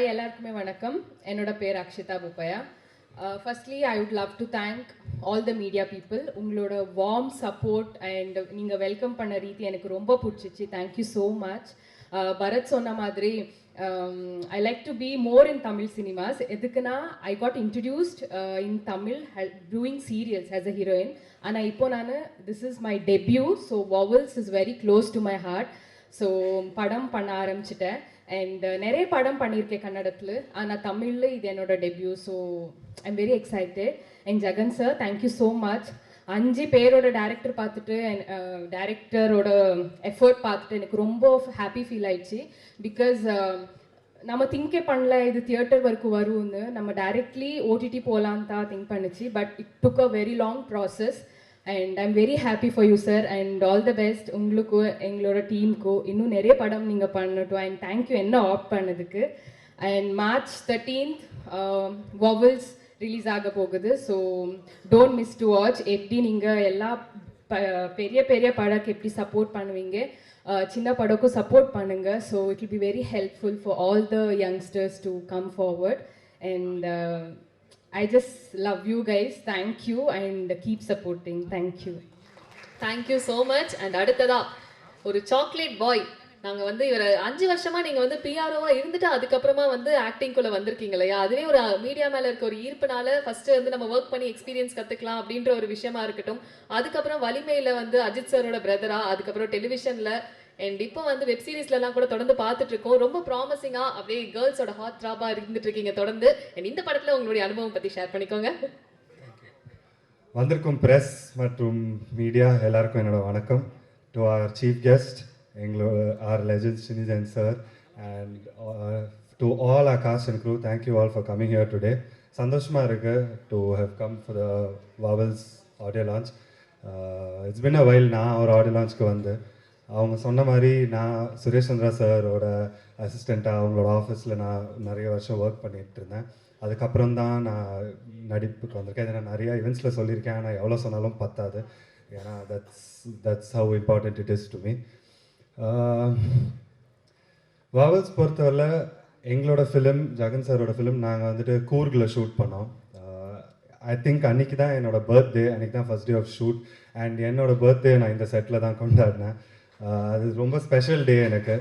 Hi எல்லாருக்குமே வணக்கம். என்னோட பேர் Akshitha Bopaiah. Firstly I would love to thank all the media people. உங்களோட வார்ம் சப்போர்ட் அண்ட் நீங்கள் வெல்கம் பண்ண ரீதி எனக்கு ரொம்ப பிடிச்சிச்சு. Thank you so much. பரத் சொன்ன மாதிரி I like to be more in Tamil cinemas. எதுக்குன்னா I got introduced in Tamil doing serials as a heroine. ஆனால் இப்போ நான் this is my debut. So Vavvals is very close to my heart. So படம் பண்ண ஆரம்பிச்சிட்டேன் and நிறைய படம் பண்ணியிருக்கேன் கன்னடத்தில். ஆனால் தமிழில் இது என்னோட debut. So I am very excited. And Jagan sir thank you so much. 5 பேரோட டேரக்டர் பார்த்துட்டு டேரக்டரோட எஃபர்ட் பார்த்துட்டு எனக்கு ரொம்ப ஹாப்பி ஃபீல் ஆயிடுச்சு. பிகாஸ் நம்ம திங்கே பண்ணல இது தியேட்டர் வரைக்கும் வரும்னு. நம்ம டைரக்ட்லி ஓடிடி போகலான்னு தான் திங்க் பண்ணிச்சு. But it took a very long process. And I am very happy for you sir and all the best. உங்களுக்கும் எங்களோட டீமுக்கும் இன்னும் நிறைய படம் நீங்கள் பண்ணட்டும். அண்ட் தேங்க்யூ என்ன ஆப்ட் பண்ணதுக்கு. அண்ட் March 13th வாவல்ஸ் ரிலீஸ் ஆக போகுது. So don't miss to watch. எப்படி நீங்கள் எல்லா பெரிய பெரிய படக்கு எப்படி சப்போர்ட் பண்ணுவீங்க, சின்ன படக்கும் சப்போர்ட் பண்ணுங்கள். So it will be very helpful for all the youngsters to come forward. And I just love you guys. Thank you and keep supporting. Thank you. Thank you so much. And அடுத்ததா ஒரு chocolate boy. நாங்க வந்து இவர 5 வருஷமா நீங்க வந்து பிஆர்ஓவா இருந்துட்டு அதுக்கப்புறமா வந்து ஆக்டிங்குள்ள வந்திருக்கீங்க இல்லையா? அதுவே ஒரு மீடியா மேல இருக்க ஒரு ஈர்ப்புனால ஃபர்ஸ்ட் வந்து நம்ம ஒர்க் பண்ணி எக்ஸ்பீரியன்ஸ் கத்துக்கலாம் அப்படின்ற ஒரு விஷயமா இருக்கட்டும். அதுக்கப்புறம் வலிமையில வந்து அஜித் சாரோட பிரதரா, அதுக்கப்புறம் டெலிவிஷன்ல அண்ட் இப்போ வந்து வெப் சீரிஸ்லாம் கூட தொடர்ந்து பார்த்துட்டு இருக்கோம். ரொம்ப ப்ராமிசிங்கா அப்படியே கேர்ள்ஸோட ஹாட் ட்ராபா இருந்துட்டு இருக்கீங்க தொடர்ந்து. அண்ட் இந்த படத்துல உங்களுடைய அனுபவம் பத்தி ஷேர் பண்ணிக்கோங்க. வந்திருக்கும் பிரஸ் மற்றும் மீடியா எல்லாருக்கும் என்னோட வணக்கம். டு அவர் சீஃப் கெஸ்ட் எங்களோட ஆர் லெஜண்ட் சினிஜன் sir and to all our cast and crew, thank you all for coming here today. சந்தோஷமாக இருக்கு to have come for the Vavvals audio launch. It's been a while நான் ஒரு audio லான்ச்க்கு வந்து அவங்க சொன்ன மாதிரி நான் சுரேஷ் சந்திரா சாரோட அசிஸ்டண்ட்டாக அவங்களோட ஆஃபீஸில் நான் நிறைய வருஷம் ஒர்க் பண்ணிகிட்டு இருந்தேன். அதுக்கப்புறம் தான் நான் நடிப்புக்கு வந்திருக்கேன். இதை நான் நிறையா இவெண்ட்ஸில் சொல்லியிருக்கேன். ஆனால் எவ்வளோ சொன்னாலும் பத்தாது. ஏன்னா that's how important it is to me. Vavvals பொறுத்தவரை எங்களோட ஃபிலிம், ஜெகன் சாரோட ஃபிலிம் நாங்கள் வந்துட்டு கூர்கில் ஷூட் பண்ணோம். ஐ திங்க் அன்றைக்கி தான் என்னோடய பர்த்டே, அன்றைக்கி தான் first day of shoot. And என்னோடய பர்த்டே நான் இந்த செட்டில் தான் கொண்டாடினேன். அது ரொம்ப ஸ்பெஷல் டே எனக்கு.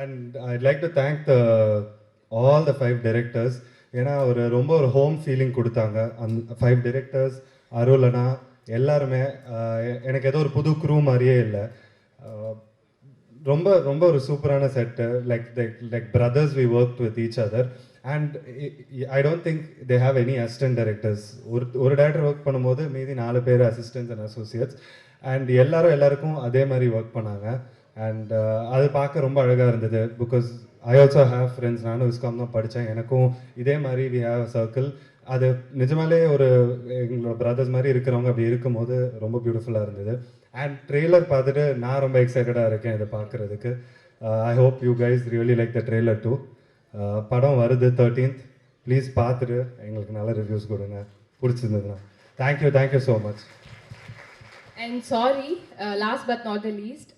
And I'd like to thank all the 5 directors. ஏன்னா ரொம்ப ஒரு ஹோம் ஃபீலிங் கொடுத்தாங்க. அந்த 5 டைரக்டர்ஸ், அருளனா எல்லாருமே எனக்கு ஏதோ ஒரு புது க்ரூ மாதிரியே இல்லை. ரொம்ப ரொம்ப ஒரு சூப்பரான set. Like brothers we work with each other. And I don't think they have any assistant directors. ஒரு டைரக்டர் ஒர்க் பண்ணும்போது மீதி 4 பேர் அசிஸ்டன்ட்ஸ் அண்ட் அசோசியேட்ஸ். அண்ட் எல்லாருக்கும் அதே மாதிரி ஒர்க் பண்ணாங்க. அண்ட் அது பார்க்க ரொம்ப அழகாக இருந்தது. Because I also have friends. நானும் விஸ்காம் தான் படித்தேன். எனக்கும் இதே மாதிரி வி ஹேவ் அ சர்க்கிள். அது நிஜமாலே எங்களோட பிரதர்ஸ் மாதிரி இருக்கிறவங்க அப்படி இருக்கும்போது ரொம்ப பியூட்டிஃபுல்லாக இருந்தது. அண்ட் ட்ரெய்லர் பார்த்துட்டு நான் ரொம்ப எக்ஸைட்டடாக இருக்கேன் இதை பார்க்குறதுக்கு. I hope you guys really like the trailer too. படம் வருது 13th. ப்ளீஸ் பார்த்துட்டு எங்களுக்கு நல்ல ரிவ்யூஸ் கொடுங்க பிடிச்சிருந்ததுன்னா. Thank you so much. And sorry last but not the least.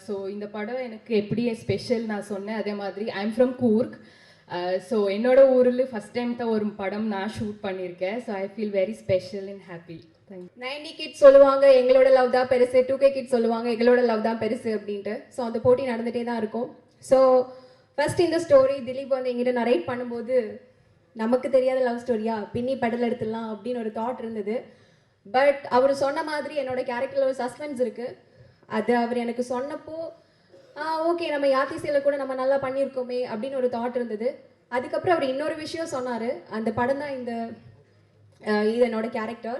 So இந்த படம் எனக்கு எப்படி ஸ்பெஷல் நான் சொன்னேன் அதே மாதிரி I am from Coorg. So என்னோட ஊரில் ஃபஸ்ட் டைம் தான் ஒரு படம் நான் ஷூட் பண்ணியிருக்கேன். So I feel very special and happy. Thank you. 90 kids சொல்லுவாங்க எங்களோட லவ் தான் பெருசு, 2K கிட்ஸ் சொல்லுவாங்க எங்களோட லவ் தான் பெருசு அப்படின்ட்டு. ஸோ அந்த போட்டி நடந்துகிட்டே தான் இருக்கும். ஸோ ஃபர்ஸ்ட் இந்த ஸ்டோரி திலீப் வந்து எங்கிட்ட நரேட் பண்ணும்போது நமக்கு தெரியாத லவ் ஸ்டோரியா பின்னி படல் எடுத்துடலாம் அப்படின்னு ஒரு தாட் இருந்தது. பட் அவர் சொன்ன மாதிரி என்னோட கேரக்டரில் ஒரு சஸ்பென்ஸ் இருக்குது. அது அவர் எனக்கு சொன்னப்போ ஓகே நம்ம யாத்திசையில் கூட நம்ம நல்லா பண்ணியிருக்கோமே அப்படின்னு ஒரு தாட் இருந்தது. அதுக்கப்புறம் அவர் இன்னொரு விஷயம் சொன்னார். அந்த படம் தான் இது என்னோட கேரக்டர்.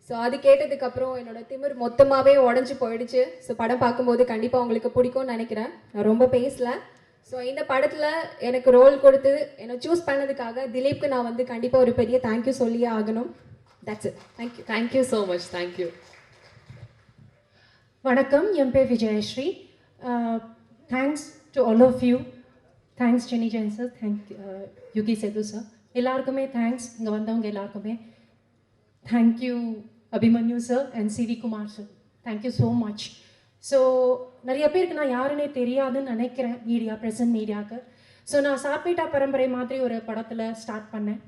ஸோ அது கேட்டதுக்கப்புறம் என்னோட திமிர் மொத்தமாகவே உடஞ்சி போயிடுச்சு. ஸோ படம் பார்க்கும்போது கண்டிப்பாக உங்களுக்கு பிடிக்கும்னு நினைக்கிறேன். நான் ரொம்ப பேசலை. ஸோ இந்த படத்தில் எனக்கு ரோல் கொடுத்து என்னை சூஸ் பண்ணதுக்காக திலீப்க்கு நான் வந்து கண்டிப்பாக ஒரு பெரிய தேங்க்யூ சொல்லியே ஆகணும். That's it. Thank you. Thank you so much. Thank you. வணக்கம், என் பேர் Vijayasri. Thanks to all of you. Thanks Jeni Jen sir, Yugi Sethu sir, எல்லாருக்குமே தேங்க்ஸ். இங்கே வந்தவங்க எல்லாருக்குமே thank you. Abhimanyu sir and C V Kumar sir, thank you so much. So நிறைய பேருக்கு நான் யாருன்னே தெரியாதுன்னு நினைக்கிறேன் மீடியா, ப்ரெசன்ட் மீடியாவுக்கு. ஸோ நான் சார்பேட்டா பரம்பரை மாதிரி ஒரு படத்தில் ஸ்டார்ட் பண்ணேன்.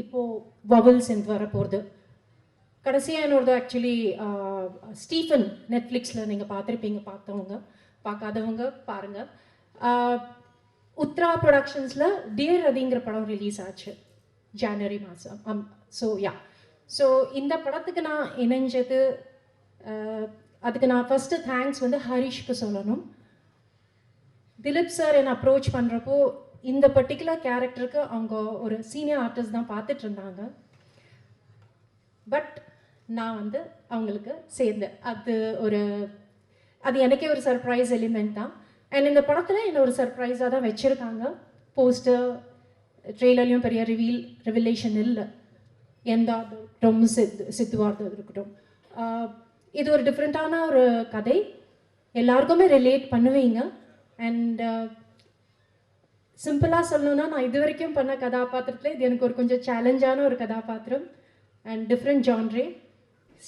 இப்போது வவல்ஸ் என்று வர போகிறது. கடைசியாக என்னோடது ஆக்சுவலி ஸ்டீஃபன் நெட்ஃப்ளிக்ஸில் நீங்கள் பார்த்துருப்பீங்க, பார்த்தவங்க பார்க்காதவங்க பாருங்கள். உத்ரா ப்ரொடக்ஷன்ஸில் டியர் ரதிங்கிற படம் ரிலீஸ் ஆச்சு ஜனவரி மாதம். ஸோ இந்த படத்துக்கு நான் இணைஞ்சது, அதுக்கு நான் ஃபஸ்ட்டு தேங்க்ஸ் வந்து ஹரிஷ்க்கு சொல்லணும். திலீப் சார் என்னை அப்ரோச் பண்ணுறப்போ இந்த பர்டிகுலர் கேரக்டருக்கு அவங்க ஒரு சீனியர் ஆர்டிஸ்ட் தான் பார்த்துட்டு இருந்தாங்க. பட் நான் வந்து அவங்களுக்கு சேர்ந்தேன். அது எனக்கே ஒரு சர்ப்ரைஸ் எலிமெண்ட் தான். அண்ட் இந்த படத்தில் என்ன ஒரு சர்ப்ரைஸாக தான் வச்சுருக்காங்க. போஸ்டர் ட்ரெய்லர்லையும் பெரிய ரிவிலேஷன் இல்லை. எந்த ரொம்ப சித்துவார்த்தை இருக்கட்டும். இது ஒரு டிஃப்ரெண்ட்டான ஒரு கதை, எல்லாருக்குமே ரிலேட் பண்ணுவீங்க. அண்ட் சிம்பிளாக சொல்லணுன்னா, நான் இது வரைக்கும் பண்ண கதாபாத்திரத்தில் இது எனக்கு ஒரு கொஞ்சம் சேலஞ்சான ஒரு கதாபாத்திரம் and different genre.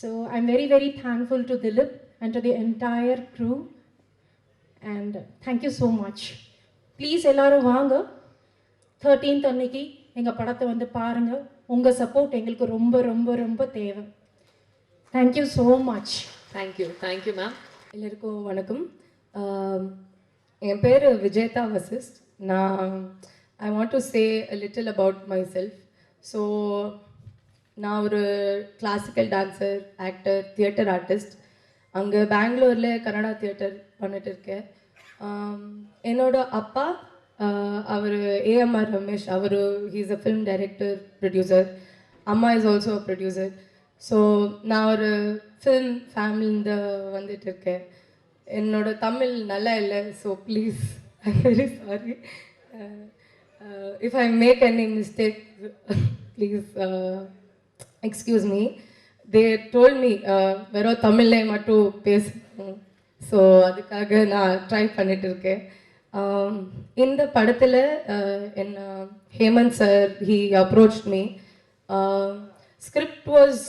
So I am very very thankful to Dilip and to the entire crew. And thank you so much. Please எல்லோரும் வாங்க, 13th அன்னைக்கு எங்கள் படத்தை வந்து பாருங்கள். உங்கள் சப்போர்ட் எங்களுக்கு ரொம்ப ரொம்ப ரொம்ப தேவை. Thank you so much. Thank you ma'am. எல்லாருக்கும் வணக்கம். என் பேர் Vijetha Vashisht. I want to say a little about myself. So நான் ஒரு classical dancer, actor, theatre artist. அங்கே பெங்களூரில் கன்னடா தியேட்டர் பண்ணிட்டு இருக்கேன். என்னோட அப்பா அவர் AMR Ramesh, he's a film director, producer. அம்மா is also a producer. So நான் ஒரு ஃபிலிம் ஃபேமிலிந்து வந்துட்டு இருக்கேன். என்னோட தமிழ் நல்லா இல்லை, so please I am very sorry. If I make any mistake please excuse me. They told me வெறும் தமிழ்லே மட்டும் பேசணும். ஸோ அதுக்காக நான் ட்ரை பண்ணிட்டு இருக்கேன். இந்த படத்தில் என்ன Hemanth sir he approach me. Script was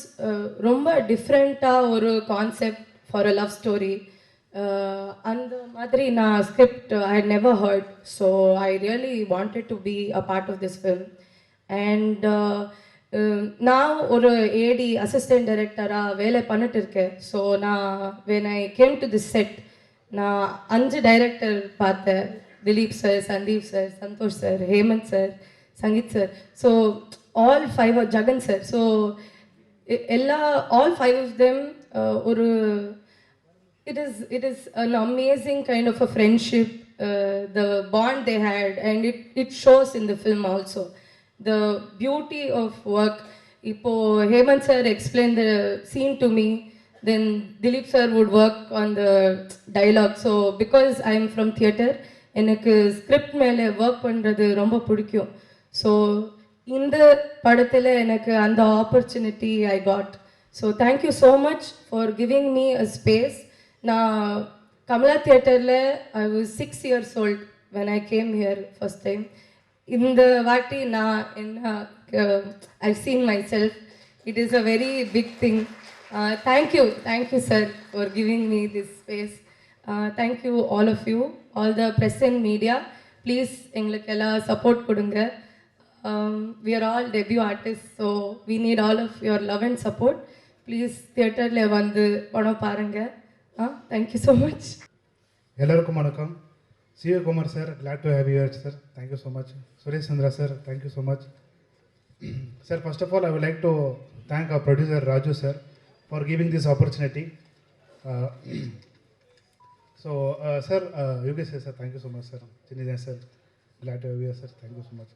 ரொம்ப டிஃப்ரெண்ட்டாக ஒரு concept for a love story. அந்த மாதிரி நான் script I never heard. So I really wanted to be a part of this film. And நான் ஒரு ஏடி அசிஸ்டன்ட் டைரக்டராக வேலை பண்ணிட்டு இருக்கேன். ஸோ நான் when I came to this set, நான் 5 டைரக்டர் பார்த்தேன். Dilip sir, Sandeep sir, Santhosh sir, Hemanth sir, Sangeeth sir. So all 5 Jagan sir. So all 5 of them ஒரு it is an amazing kind of a friendship, the bond they had, and it shows in the film also. The beauty of work. Ipo Hemant sir explained the scene to me, then Dilip sir would work on the dialogue. So because I am from theatre, எனக்கு script மேலே work பண்ணுறது ரொம்ப பிடிக்கும். So இந்த படத்தில் எனக்கு அந்த opportunity I got. So thank you so much for giving me a space. நான் கமலா தியேட்டரில் I was 6 years old when I came here first time. இந்த வாட்டி நான் என்ன I seen myself. It is a very big thing. Thank you sir for giving me this space. Thank you all of you, all the press and media. Please எங்களுக்கு எல்லாம் support கொடுங்க. we are all debut artists, so we need all of your love and support. Please தியேட்டரில் வந்து படம் பாருங்கள். Thank you so much. எல்லாருக்கும் வணக்கம். Siva Kumar sir, glad to have you here sir. Thank you so much. Suresh Chandra sir, thank you so much. Sir, first of all I would like to thank our producer Raju sir for giving this opportunity. So sir, Yogesh sir, thank you so much sir. சின்னிதான் sir, glad to have you sir. Thank you so much.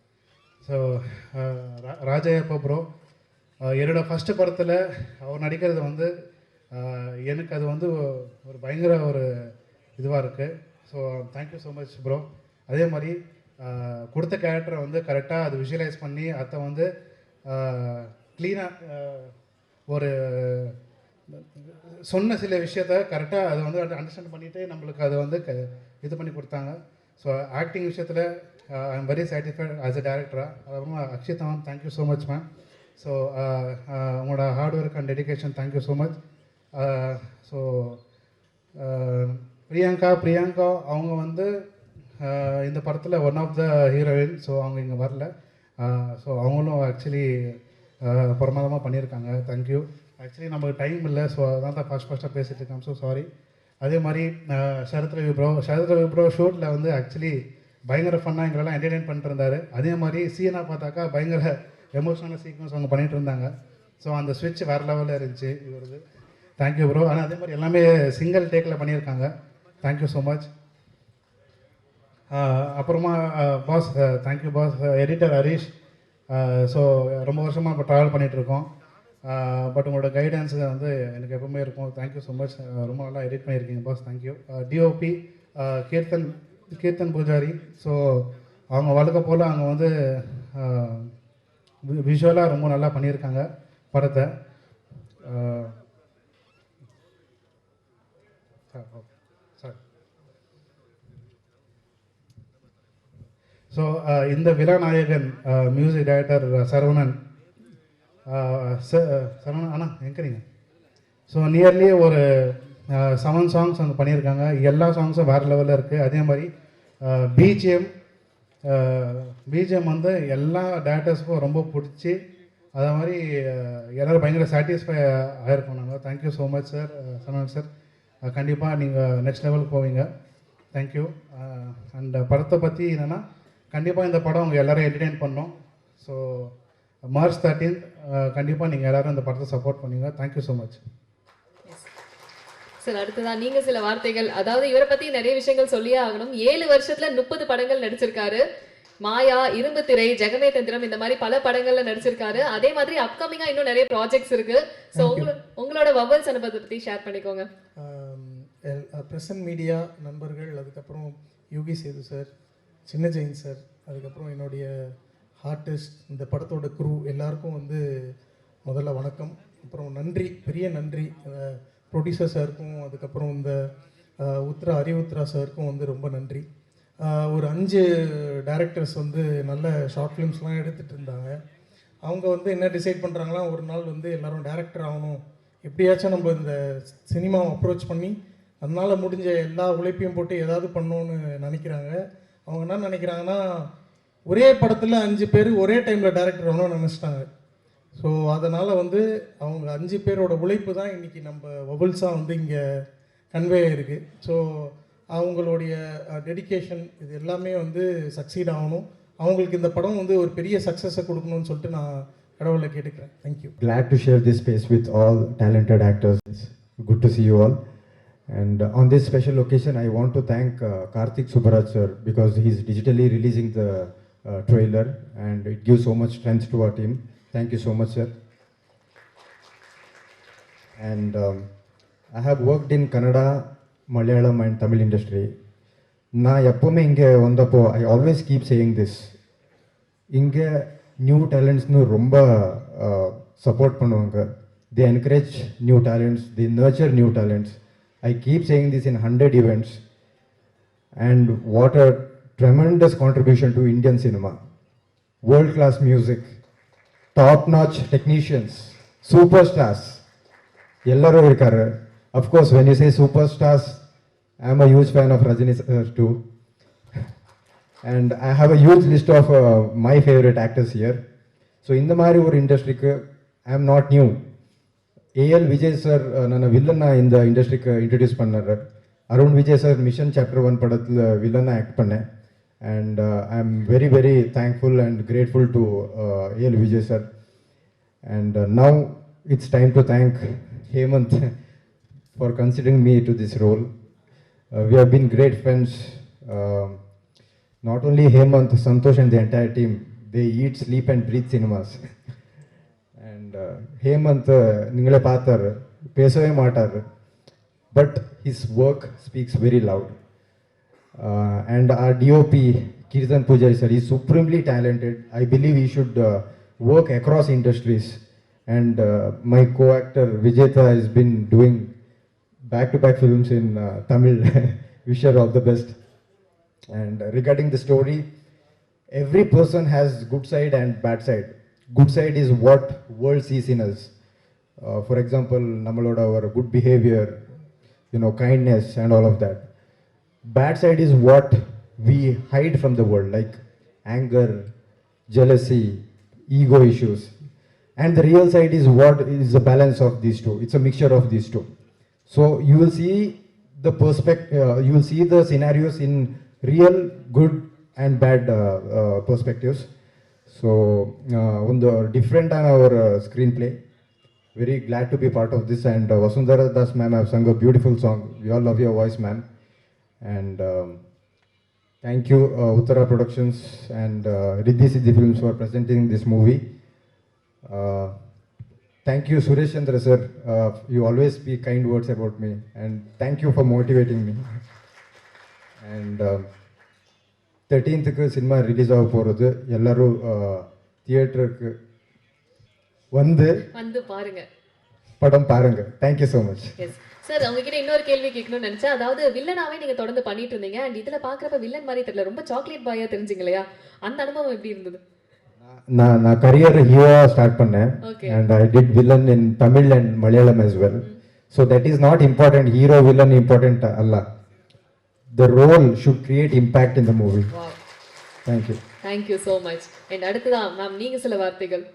So ராஜayappa bro, என்னோட first படத்தில் அவர் நடிக்கிறது வந்து எனக்கு அது வந்து ஒரு பயங்கர ஒரு இதுவாக இருக்குது. So thank you so much bro. அதே மாதிரி கொடுத்த கேரக்டரை வந்து கரெக்டாக அது விஷுவலைஸ் பண்ணி அதை வந்து க்ளீனாக ஒரு சொன்ன சில விஷயத்த கரெக்டாக அதை வந்து அண்டர்ஸ்டாண்ட் பண்ணிவிட்டு நம்மளுக்கு அதை வந்து இது பண்ணி கொடுத்தாங்க. ஸோ ஆக்டிங் விஷயத்தில் I am very satisfied as a டேரக்டராக. அதுக்கப்புறமா Akshitha ma'am, thank you so much ma'am. So உங்களோட hard work and dedication, thank you so much. So Priyanka அவங்க வந்து இந்த படத்தில் one of the heroine. So அவங்க இங்கே வரல. ஸோ அவங்களும் ஆக்சுவலி பிரமாதமாக பண்ணியிருக்காங்க. தேங்க்யூ. ஆக்சுவலி நமக்கு டைம் இல்லை, ஸோ அதான் தான் ஃபஸ்ட்டாக பேசிகிட்டு இருக்கேன். So sorry. அதே மாதிரி சரத் ரவி ப்ரோ ஷூட்டில் வந்து ஆக்சுவலி பயங்கர ஃபன்னாக எங்களெல்லாம் என்டர்டெயின் பண்ணிட்டு இருந்தார். அதே மாதிரி சீனாக பார்த்தாக்கா பயங்கர எமோஷனல் சீக்வன்ஸ் அவங்க பண்ணிகிட்டு இருந்தாங்க. ஸோ அந்த ஸ்விட்ச் வேறு லெவலில் இருந்துச்சு இவரது. Thank you bro. ஆனால் அதே மாதிரி எல்லாமே சிங்கிள் டேக்கில் பண்ணியிருக்காங்க. Thank you so much. அப்புறமா boss, thank you boss. Editor Harish. So ரொம்ப வருஷமாக இப்போ ட்ராவல் பண்ணிகிட்ருக்கோம். பட் உங்களோட கைடன்ஸு வந்து எனக்கு எப்பவுமே இருக்கும். Thank you so much. ரொம்ப நல்லா எடிட் பண்ணியிருக்கீங்க boss. Thank you. D O P Keerthan Pujari. So அவங்க வழக்க போல் அவங்க வந்து விஷுவலாக ரொம்ப நல்லா பண்ணியிருக்காங்க படத்தை. சாரி. ஸோ இந்த விழாநாயகன் மியூசிக் டைரக்டர் சரவணன். சரவணன் அண்ணா எங்கிறீங்க? ஸோ நியர்லி ஒரு 7 சாங்ஸ் அங்கே பண்ணியிருக்காங்க. எல்லா சாங்ஸும் வேறு லெவலில் இருக்குது. அதே மாதிரி பிஜிஎம் வந்து எல்லா டேரக்டர்ஸுக்கும் ரொம்ப பிடிச்சி அதே மாதிரி எல்லோரும் பயங்கர சாட்டிஸ்ஃபை ஆகிருக்கோம் நாங்கள். Thank you so much sir. Saravanan sir, கண்டிப்பாக நீங்கள் நெக்ஸ்ட் லெவலுக்கு போவீங்க. தேங்க்யூ. அண்ட் படத்தை பற்றி என்னென்னா, கண்டிப்பாக இந்த படம் உங்கள் எல்லோரும் என்டர்டெயின் பண்ணோம். ஸோ March 13th கண்டிப்பாக நீங்கள் எல்லோரும் இந்த படத்தை சப்போர்ட் பண்ணுவீங்க. Thank you so much sir. அடுத்ததான் நீங்க சில வார்த்தைகள். அதாவது இவரை பத்தி நிறைய விஷயங்கள் சொல்லியே ஆகணும். 7 வருஷத்துல 30 படங்கள் நடிச்சிருக்காரு. மாயா, இரும்பு திரை, ஜெகமே தந்திரம், இந்த மாதிரி பல படங்கள்ல நடிச்சிருக்காரு. அதே மாதிரி அப்கமிங்கா இன்னும் நிறைய ப்ராஜெக்ட்ஸ் இருக்கு. ஸோ உங்களோட வவல்ஸ் அனுபவத்தை பத்தி ஷேர் பண்ணிக்கோங்க. பிரசன்ட் மீடியா நண்பர்கள், அதுக்கப்புறம் யோகி சேது சார், சின்ன ஜெயின் சார், அதுக்கப்புறம் என்னுடைய ஆர்டிஸ்ட், இந்த படத்தோட குரூ எல்லாருக்கும் வந்து முதல்ல வணக்கம். அப்புறம் நன்றி, பெரிய நன்றி ப்ரொடியூசர் சாருக்கும், அதுக்கப்புறம் இந்த உத்ரா சாருக்கும் வந்து ரொம்ப நன்றி. ஒரு 5 டைரக்டர்ஸ் வந்து நல்ல ஷார்ட் ஃபிலிம்ஸ்லாம் எடுத்துகிட்டு இருந்தாங்க. அவங்க வந்து என்ன டிசைட் பண்ணுறாங்களா, ஒரு நாள் வந்து எல்லோரும் டைரக்டர் ஆகணும், எப்படியாச்சும் நம்ம இந்த சினிமாவை அப்ரோச் பண்ணி அதனால் முடிஞ்ச எல்லா உழைப்பையும் போட்டு ஏதாவது பண்ணணுன்னு நினைக்கிறாங்க. அவங்க என்ன நினைக்கிறாங்கன்னா, ஒரே படத்தில் 5 பேர் ஒரே டைமில் டைரக்டர் ஆகணும்னு நினச்சிட்டாங்க. ஸோ அதனால் வந்து அவங்க 5 பேரோட உழைப்பு தான் இன்றைக்கி நம்ம வபுல்ஸாக வந்து இங்கே கன்வே ஆகிருக்கு. ஸோ அவங்களுடைய டெடிகேஷன் இது எல்லாமே வந்து சக்சீட் ஆகணும். அவங்களுக்கு இந்த படம் வந்து ஒரு பெரிய சக்ஸஸை கொடுக்கணும்னு சொல்லிட்டு நான் கடவுளை கேட்டுக்கிறேன். Thank you. Glad to share this space with all talented actors. Good to see you all. And on this special occasion, I want to thank Karthik Subbaraj sir, because he's digitally releasing the trailer and it gives so much strength to our team. Thank you so much, sir. And I have worked in Kannada, Malayalam and Tamil industry. Na eppovume inge vandappo I always keep saying this. Inge new talents nu romba support பண்ணுவாங்க. They encourage new talents, they nurture new talents. I keep saying this in 100 events. And what a tremendous contribution to Indian cinema. World class music, top notch technicians, superstars. Ellaru irukkaru. Of course, when you say superstars, I am a huge fan of Rajini sir too. And I have a huge list of my favorite actors here. So in the mari or industry ku I am not new. AL Vijay sir nana villain in the industry ku introduce pannaru. Arun Vijay sir Mission Chapter 1 படத்துல villain act பண்ணேன். And I am very very thankful and grateful to AL Vijay sir. And now it's time to thank Hemant for considering me to this role. We have been great friends. Not only Hemant, Santosh and the entire team, they eat, sleep and breathe cinemas. And Hemant ningale paathar pesave maatar, but his work speaks very loud. And our DOP Kirtan Pujari sir is supremely talented. I believe he should work across industries. And my co-actor Vijayta has been doing back-to-back films in Tamil. Wish her all the best. And regarding the story, every person has good side and bad side. Good side is what world sees in us. For example, nammaloda our good behavior, kindness and all of that. Bad side is what we hide from the world, like anger, jealousy, ego issues. And the real side is what is the balance of these two. It's a mixture of these two. So you will see the you will see the scenarios in real good and bad perspectives. So on the different on our screenplay. Very glad to be part of this, and Vasundhara Das ma'am have sung a beautiful song. We all love your voice, ma'am. And thank you Uttara Productions and Riddhi Siddhi Films for presenting this movie. Thank you Suresh Chandra sir, you always speak kind words about me, and thank you for motivating me. And 13th cinema release ஆக போகிறது, எல்லாரும் தியேட்டருக்கு வந்து பாருங்க, படம் பாருங்க. Thank you so much. Yes sir, உங்ககிட்ட இன்னொரு கேள்வி கேட்கணும்னு நினைச்சேன். அதாவது வில்லனாவே நீங்க தொடர்ந்து பண்ணிட்டு இருந்தீங்க, அண்ட் இதுல பாக்குறப்ப வில்லன் மாதிரி தெரியல, ரொம்ப சாக்லேட் பாயா தெரிஞ்சீங்க இல்லையா? அந்த அனுபவம் எப்படி இருந்தது? நான் கரியர் ஹீரோவா ஸ்டார்ட் பண்ணேன், Okay. and I did villain in Tamil and Malayalam as well. So that is not important, hero villain important alla. The role should create impact in the movie. Wow. Thank you. Thank you so much. And அடுத்ததா ma'am நீங்க சில வார்த்தைகள்.